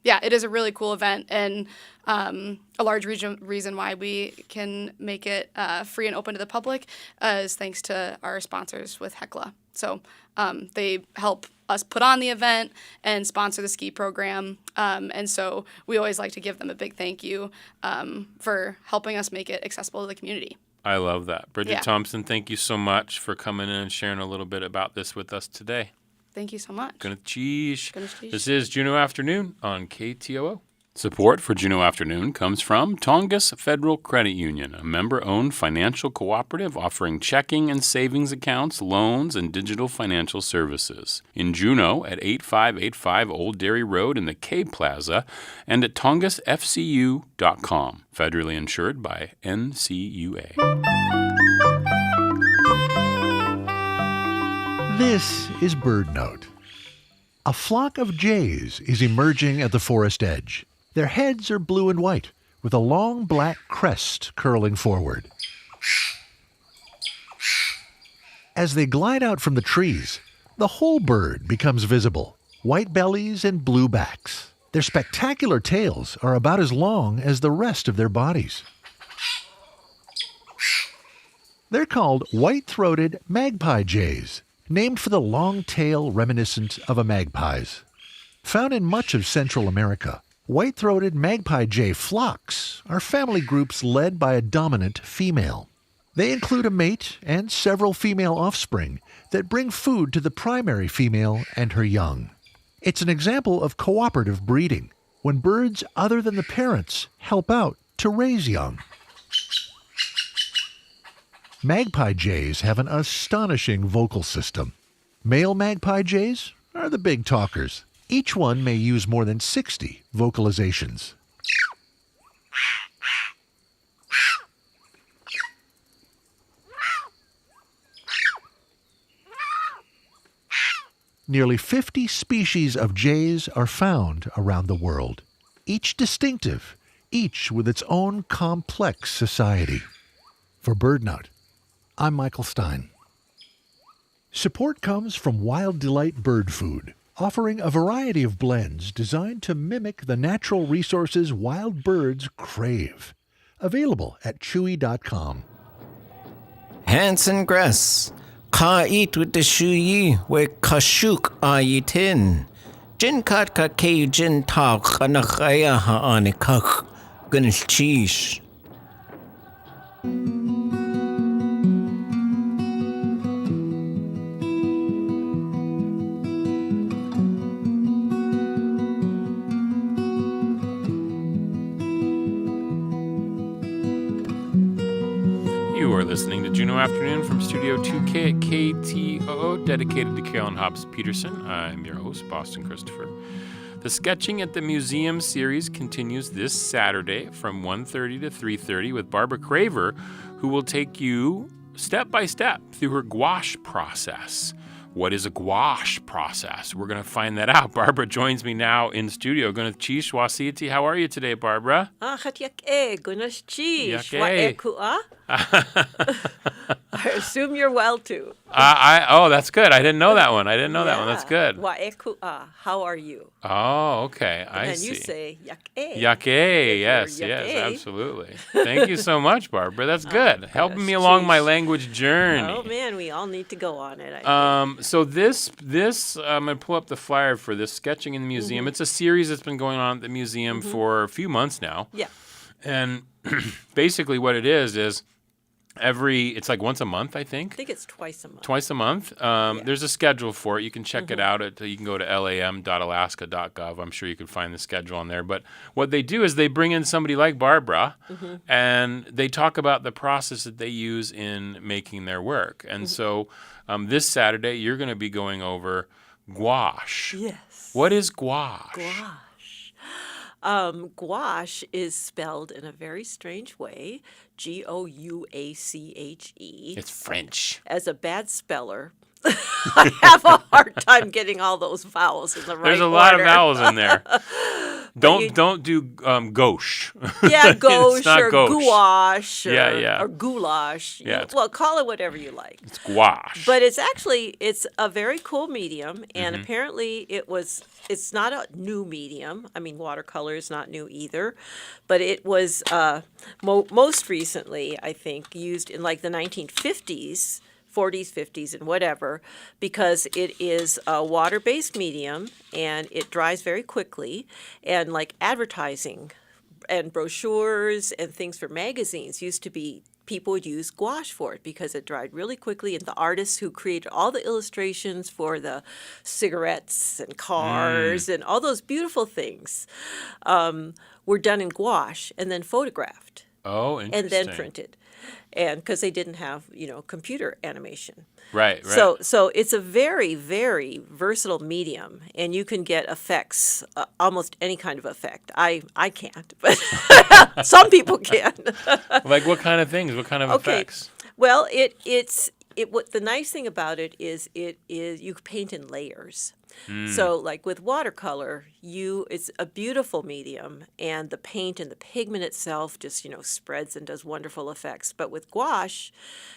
it is a really cool event, and a large reason why we can make it free and open to the public is thanks to our sponsors with Hecla. So they help us put on the event and sponsor the ski program. And so we always like to give them a big thank you for helping us make it accessible to the community. I love that. Bridget Thompson, thank you so much for coming in and sharing a little bit about this with us today. Thank you so much. Gonna cheese. Gonna cheese. This is Juneau Afternoon on KTOO. Support for Juneau Afternoon comes from Tongass Federal Credit Union, a member-owned financial cooperative offering checking and savings accounts, loans, and digital financial services. In Juneau at 8585 Old Dairy Road in the K Plaza and at tongassfcu.com. Federally insured by NCUA. This is Bird Note. A flock of jays is emerging at the forest edge. Their heads are blue and white, with a long black crest curling forward. As they glide out from the trees, the whole bird becomes visible, white bellies and blue backs. Their spectacular tails are about as long as the rest of their bodies. They're called white-throated magpie jays, named for the long tail reminiscent of a magpie's. Found in much of Central America, white-throated magpie jay flocks are family groups led by a dominant female. They include a mate and several female offspring that bring food to the primary female and her young. It's an example of cooperative breeding, when birds other than the parents help out to raise young. Magpie jays have an astonishing vocal system. Male magpie jays are the big talkers. Each one may use more than 60 vocalizations. Nearly 50 species of jays are found around the world, each distinctive, each with its own complex society. For BirdNote, I'm Michael Stein. Support comes from Wild Delight Bird Food, offering a variety of blends designed to mimic the natural resources wild birds crave. Available at chewy.com. Hanson Gress, ka eat with the shuyi, we kashuk ayitin. Jin kat ka ke jin tak kanakaya haanikak, gunil cheesh. You are listening to Juneau Afternoon from Studio 2K at KTOO, dedicated to Carolyn Hobbs Peterson. I'm your host, Boston Christopher. The Sketching at the Museum series continues this Saturday from 1:30 to 3:30 with Barbara Craver, who will take you step by step through her gouache process. What is a gouache process? We're going to find that out. Barbara joins me now in studio. Gonna chish wasiti. How are you today, Barbara? I assume you're well too. Oh, that's good. I didn't know that one. That one. That's good. How are you? Oh, okay. I And see. then you say yake. Yake. Yes, absolutely. Thank you so much, Barbara. That's good. Helping me along my language journey. Oh man, we all need to go on it. I think. So this I'm gonna pull up the flyer for this Sketching in the Museum. Mm-hmm. It's a series that's been going on at the museum for a few months now. Yeah. And basically what it is it's like once a month, I think. I think it's twice a month. Twice a month. There's a schedule for it. You can check it out. You can go to lam.alaska.gov. I'm sure you can find the schedule on there. But what they do is they bring in somebody like Barbara, and they talk about the process that they use in making their work. And so this Saturday, you're going to be going over gouache. Yes. What is gouache? Gouache is spelled in a very strange way, Gouache. It's French. As a bad speller, I have a hard time getting all those vowels in the right order. There's a lot of vowels in there. Don't do gauche. Yeah, gauche It's not or gauche. gouache Yeah. or goulash. Yeah, Well, call it whatever you like. It's gouache. But it's a very cool medium, and apparently it's not a new medium. I mean, watercolor is not new either, but it was most recently, I think, used in like the 1950s, 40s, 50s, and whatever, because it is a water-based medium, and it dries very quickly, and like advertising and brochures and things for magazines used to be people would use gouache for it because it dried really quickly. And the artists who created all the illustrations for the cigarettes and cars and all those beautiful things were done in gouache and then photographed. Oh, interesting. And then printed. And because they didn't have, computer animation. Right. So it's a very, very versatile medium, and you can get effects, almost any kind of effect. I can't, but some people can. Like what kind of things? What kind of effects? Well, what the nice thing about it is you paint in layers. So like with watercolor, it's a beautiful medium, and the paint and the pigment itself just, spreads and does wonderful effects. But with gouache,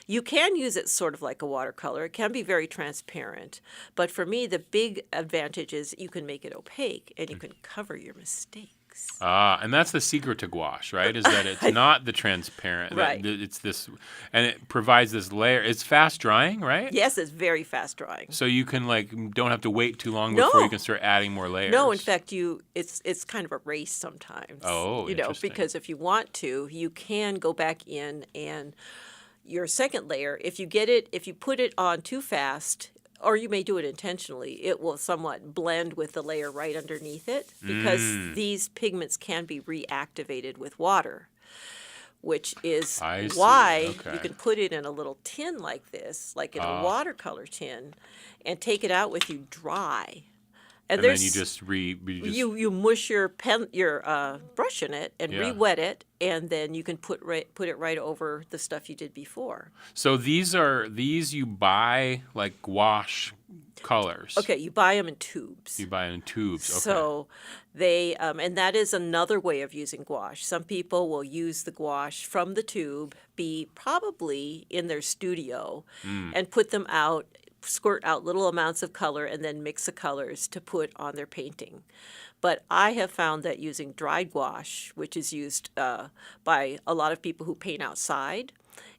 you can use it sort of like a watercolor. It can be very transparent. But for me, the big advantage is you can make it opaque and you can cover your mistakes. And that's the secret to gouache, right? Is that it's not the transparent. Right. It's this, and it provides this layer. It's fast drying, right? Yes, it's very fast drying. So you can don't have to wait too long before you can start adding more layers. No, in fact, it's kind of a race sometimes. Oh, interesting. Because if you want to, you can go back in and your second layer, if you put it on too fast, or you may do it intentionally, it will somewhat blend with the layer right underneath it because these pigments can be reactivated with water, which is why you can put it in a little tin like this, like in a watercolor tin, and take it out with you dry. And then you just you mush your brush in it and re-wet it, and then you can put it right over the stuff you did before. So these you buy like gouache colors. Okay, you buy them in tubes. You buy it in tubes. Okay. So they and that is another way of using gouache. Some people will use the gouache from the tube, be probably in their studio, and put them out. Squirt out little amounts of color and then mix the colors to put on their painting. But I have found that using dried gouache, which is used by a lot of people who paint outside,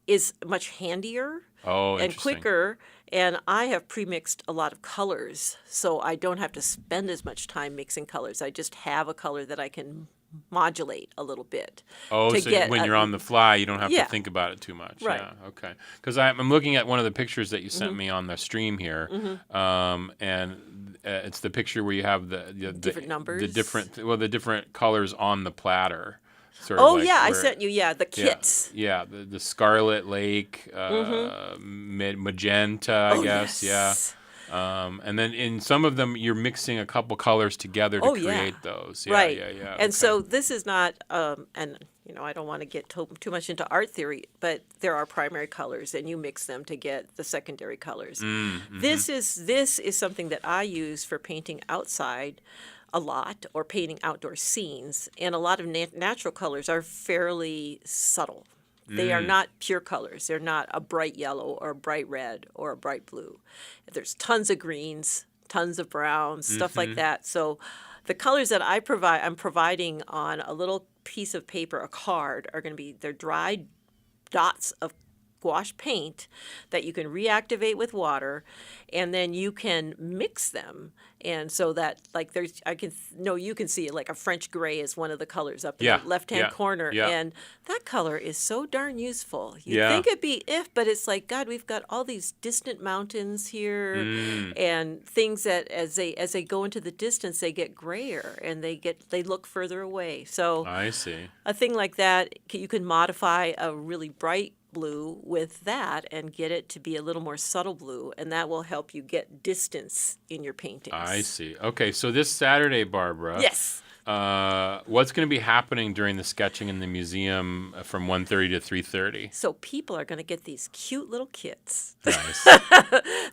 is much handier and quicker. And I have pre-mixed a lot of colors, so I don't have to spend as much time mixing colors. I just have a color that I can modulate a little bit. Oh, so when you're on the fly, you don't have to think about it too much. Right. Yeah, okay. Because I'm looking at one of the pictures that you sent me on the stream here, and it's the picture where you have the different numbers, the different colors on the platter. I sent you the kits. Yeah, the Scarlet Lake, magenta, I guess. Yes. And then in some of them, you're mixing a couple colors together to create those. Yeah, right. Yeah. And so this is not, and I don't want to get too much into art theory, but there are primary colors, and you mix them to get the secondary colors. This is something that I use for painting outside a lot, or painting outdoor scenes, and a lot of natural colors are fairly subtle. They are not pure colors. They're not a bright yellow or a bright red or a bright blue. There's tons of greens, tons of browns, stuff like that. So the colors that I'm providing on a little piece of paper, a card, are going to be they're dried dots of gouache paint that you can reactivate with water, and then you can mix them. And so that you can see like a French gray is one of the colors up in the left-hand corner. Yeah. And that color is so darn useful. You'd think it'd be but it's like, God, we've got all these distant mountains here and things that as they go into the distance, they get grayer and they look further away. So I see. A thing like that, you can modify a really bright blue with that and get it to be a little more subtle blue, and that will help you get distance in your paintings. I see. Okay, so this Saturday, Barbara. Yes. What's going to be happening during the sketching in the museum from 1:30 to 3:30? So people are going to get these cute little kits. Nice.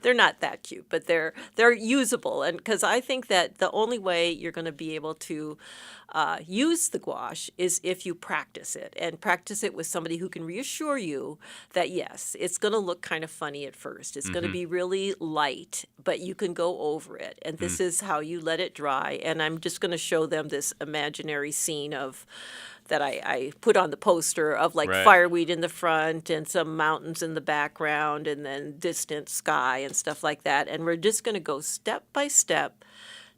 They're not that cute, but they're usable, and because I think that the only way you're going to be able to use the gouache is if you practice it, and practice it with somebody who can reassure you that yes, it's going to look kind of funny at first. It's going to be really light, but you can go over it, and this is how you let it dry. And I'm just going to show them this imaginary scene that I put on the poster of like fireweed in the front and some mountains in the background and then distant sky and stuff like that. And we're just going to go step by step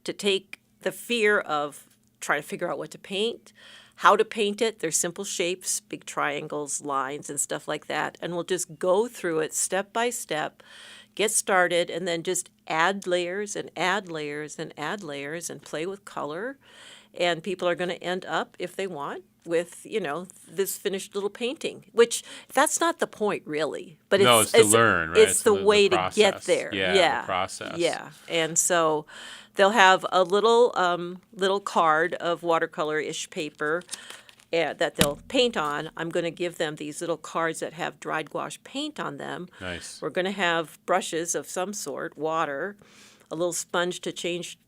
to take the fear of trying to figure out what to paint, how to paint it. There's simple shapes, big triangles, lines, and stuff like that. And we'll just go through it step by step, get started, and then just add layers and add layers and add layers and play with color. And people are going to end up, if they want, with, this finished little painting, which that's not the point really, but it's to learn, right? It's the way to get there. Yeah. The process. Yeah. And so they'll have a little card of watercolor-ish paper that they'll paint on. I'm going to give them these little cards that have dried gouache paint on them. Nice. We're going to have brushes of some sort, water, a little sponge to change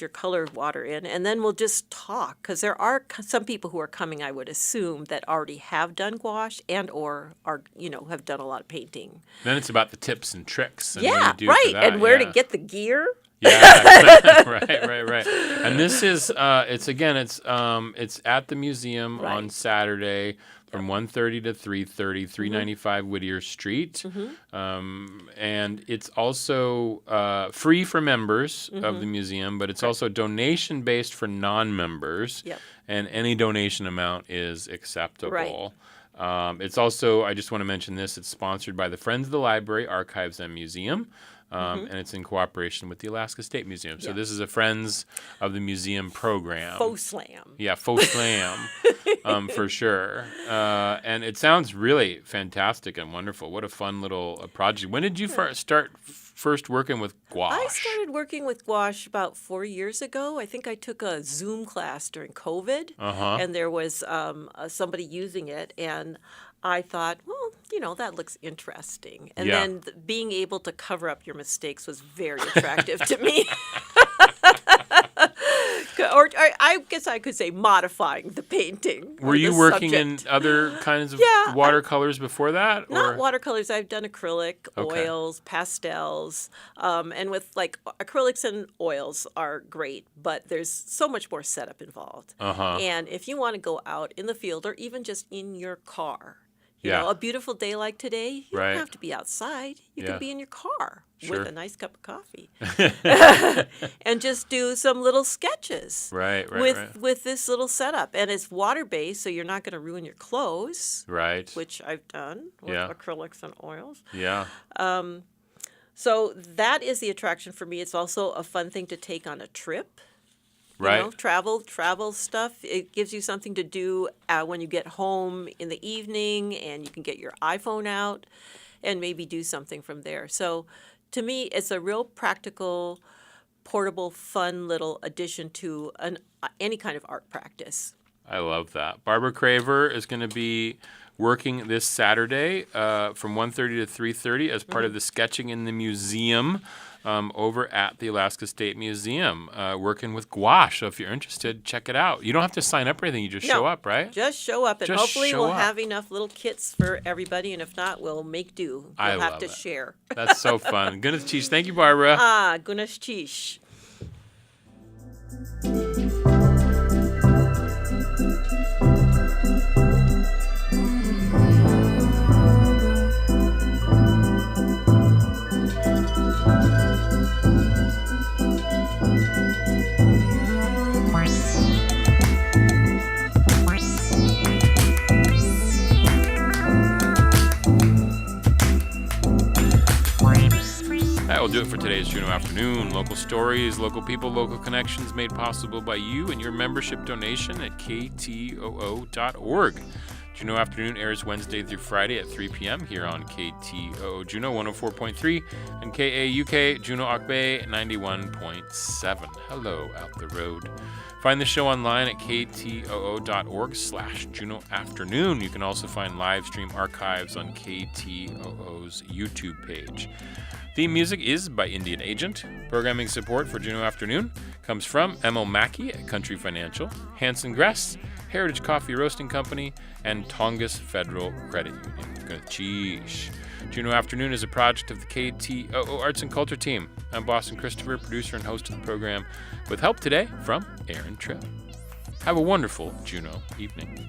your color water in, and then we'll just talk, because there are some people who are coming, I would assume, that already have done gouache and or are, have done a lot of painting. Then it's about the tips and tricks. And yeah, what you do right, for that. and where to get the gear. Yeah, right. And this is it's at the museum on Saturday from 1:30 to 3:30, 395 Whittier Street. And it's also free for members of the museum, but it's also donation-based for non-members. Yep. And any donation amount is acceptable. Right. It's also, I just want to mention this, it's sponsored by the Friends of the Library, Archives, and Museum. And it's in cooperation with the Alaska State Museum. So this is a Friends of the Museum program. Faux slam. Yeah, faux slam, for sure. And it sounds really fantastic and wonderful. What a fun little project. When did you start working with gouache? I started working with gouache about 4 years ago. I think I took a Zoom class during COVID, and there was somebody using it, and I thought, well, that looks interesting. And then being able to cover up your mistakes was very attractive to me. Or I guess I could say modifying the painting. Were you working in other kinds of watercolors before that? Not watercolors. I've done acrylic, oils, pastels. And with acrylics and oils are great, but there's so much more setup involved. And if you want to go out in the field or even just in your car, you know, a beautiful day like today, you don't have to be outside. You can be in your car with a nice cup of coffee and just do some little sketches with this little setup. And it's water-based, so you're not going to ruin your clothes, which I've done with acrylics and oils. So that is the attraction for me. It's also a fun thing to take on a trip. Travel stuff. It gives you something to do when you get home in the evening, and you can get your iPhone out and maybe do something from there. So to me, it's a real practical, portable, fun little addition to any kind of art practice. I love that. Barbara Craver is going to be working this Saturday from 1:30 to 3:30 as part of the Sketching in the Museum over at the Alaska State Museum, working with gouache. So if you're interested, check it out. You don't have to sign up or anything. You just show up, right? Just show up, and hopefully we'll have enough little kits for everybody, and if not, we'll make do. We'll have to share. That's so fun. Gunas Chish. Thank you, Barbara. Gunas Chish. That will do it for today's Juneau Afternoon. Local stories, local people, local connections made possible by you and your membership donation at ktoo.org. Juneau Afternoon airs Wednesday through Friday at 3 p.m. here on KTOO Juneau 104.3 and KAUK Juneau Akbay 91.7. Hello out the road. Find the show online at ktoo.org/Juneau Afternoon. You can also find live stream archives on KTOO's YouTube page. Theme music is by Indian Agent. Programming support for Juneau Afternoon comes from Emil Mackey at Country Financial, Hanson Gress, Heritage Coffee Roasting Company, and Tongass Federal Credit Union. Cheesh. Juneau Afternoon is a project of the KTOO Arts and Culture team. I'm Boston Christopher, producer and host of the program, with help today from Aaron Tripp. Have a wonderful Juneau evening.